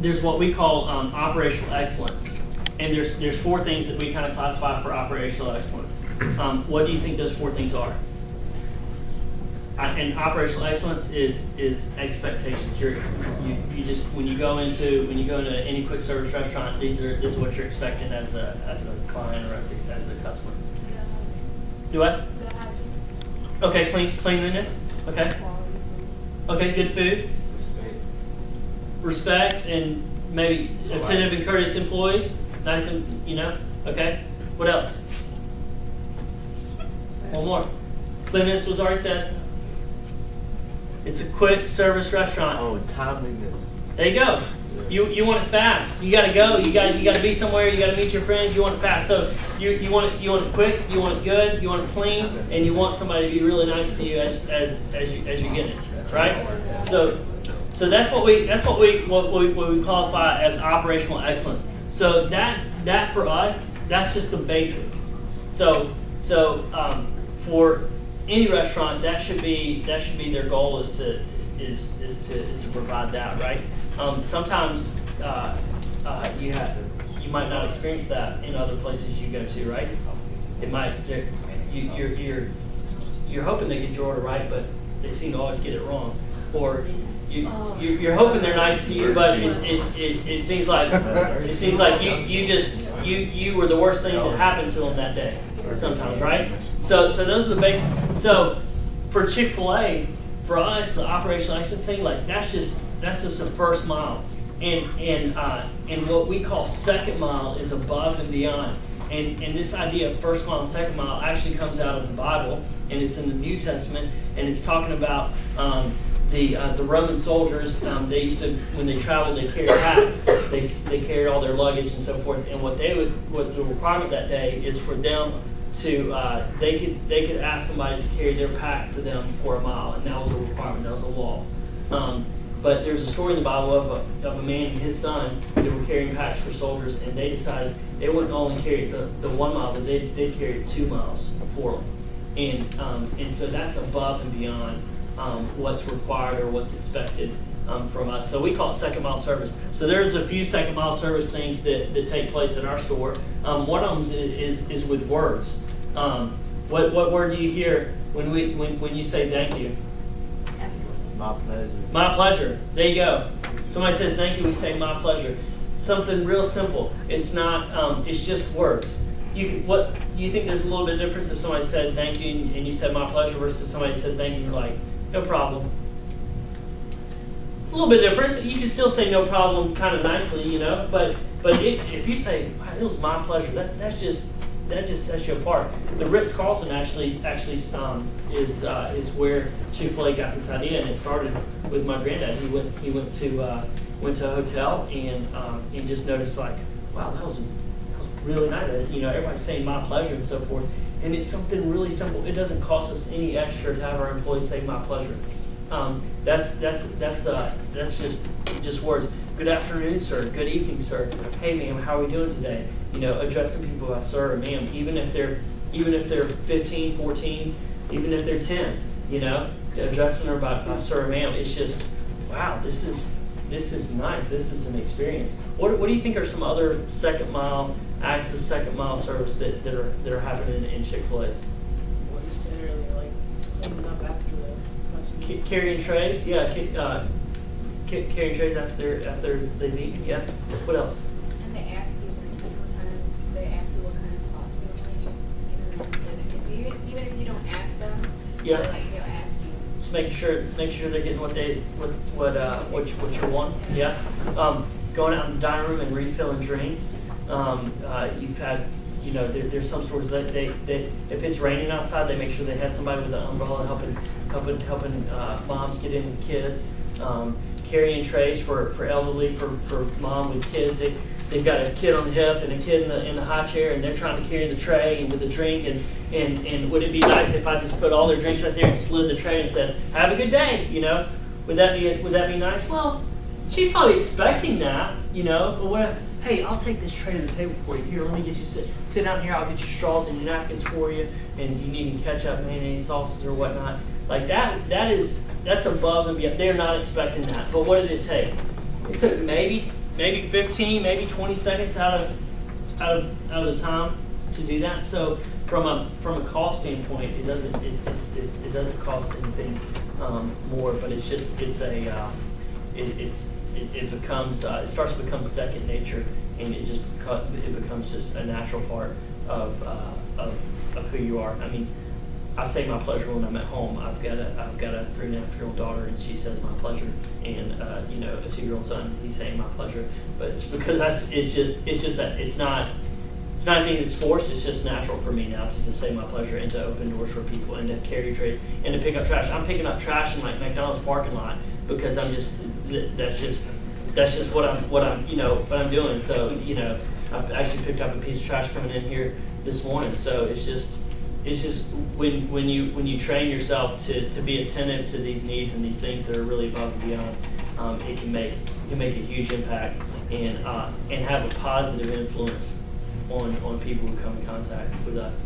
there's what we call operational excellence, and there's four things that we kind of classify for operational excellence. What do you think those four things are? And operational excellence is expectations. You just when you go into any quick service restaurant, this is what you're expecting as a client or as a customer. Do what? Okay, cleanliness. Okay. Okay, good food. Respect and maybe attentive and courteous employees. Nice and Okay. What else? One more. Cleanliness was already said. It's a quick service restaurant. Oh, timeliness. There you go. You want it fast. You got to go. You got to be somewhere. You got to meet your friends. You want it fast. So you want it quick. You want it good. You want it clean, and you want somebody to be really nice to you as you get it. Right. So that's what we qualify as operational excellence. So that for us, that's just the basic. So for any restaurant, that should be their goal is to provide that, right? Sometimes you might not experience that in other places you go to, right? It might you're hoping they get your order right, but they seem to always get it wrong, or you're hoping they're nice to you, but it seems like you were the worst thing that happened to them that day sometimes, right? So those are the basics. So for Chick-fil-A, for us, the operational excellence thing, like that's just the first mile, and what we call second mile is above and beyond. And this idea of first mile and second mile actually comes out of the Bible, and it's in the New Testament, and it's talking about the Roman soldiers. They used to, when they traveled, they carried packs. They carried all their luggage and so forth. And what the requirement that day is for them to they could ask somebody to carry their pack for them for a mile, and that was a requirement. That was a law. But there's a story in the Bible of a man and his son that were carrying packs for soldiers, and they decided they wouldn't only carry the 1 mile, but they'd carry 2 miles for them. And so that's above and beyond what's required or what's expected from us. So we call it second mile service. So there's a few second mile service things that take place in our store. One of them is with words. What word do you hear when you say thank you? My pleasure. My pleasure. There you go. Somebody says thank you, we say my pleasure. Something real simple. It's not. It's just words. You think there's a little bit of difference if somebody said thank you and you said my pleasure versus somebody said thank you and you're like, no problem. A little bit different. You can still say no problem kind of nicely, but if you say, wow, it was my pleasure, that just sets you apart. The Ritz-Carlton actually is where Chick-fil-A got this idea, and it started with my granddad. He went to a hotel and just noticed, like, wow, that was really nice. Everybody's saying my pleasure and so forth, and it's something really simple. It doesn't cost us any extra to have our employees say my pleasure. That's just words. Good afternoon, sir. Good evening, sir. Hey, ma'am, how are we doing today? Addressing people by sir or ma'am, even if they're 15, 14, even if they're 10. Addressing her by sir or ma'am. It's just, wow, this is nice. This is an experience. What do you think are some other second mile acts of second mile service that are happening in Chick-fil-A's? What you said earlier, like cleaning up after the customer. Carrying trays, yeah. Carrying trays after they've eaten, yeah. What else? And they ask you what kind of sauce you like. Even if you don't ask them, Yeah. they'll ask you. Just making sure they're getting what you want. Yeah. Going out in the dining room and refilling drinks. You've had, there's some stores that they if it's raining outside, they make sure they have somebody with an umbrella helping moms get in with kids. Carrying trays for elderly, for mom with kids. They've got a kid on the hip and a kid in the high chair, and they're trying to carry the tray and with the drink. And would it be nice if I just put all their drinks right there and slid the tray and said, "Have a good day"? Would that be nice? Well, she's probably expecting that, But hey, I'll take this tray to the table for you. Here, let me get you sit down here. I'll get your straws and your napkins for you. And you need any ketchup, mayonnaise, sauces, or whatnot. Like that's above and beyond. They're not expecting that. But what did it take? It took maybe maybe 15, maybe 20 seconds out of the time to do that. So from a cost standpoint, it doesn't cost anything more, but it's just it starts to become second nature, and it becomes just a natural part of who you are. I mean, I say my pleasure when I'm at home. I've got a 3.5-year-old daughter, and she says my pleasure, and a 2-year-old son, he's saying my pleasure. But it's because it's just that it's not anything that's forced. It's just natural for me now to just say my pleasure and to open doors for people and to carry trays and to pick up trash. I'm picking up trash in like McDonald's parking lot because that's just what I'm doing. So I've actually picked up a piece of trash coming in here this morning. So it's just when you train yourself to be attentive to these needs and these things that are really above and beyond, it can make a huge impact and have a positive influence on people who come in contact with us.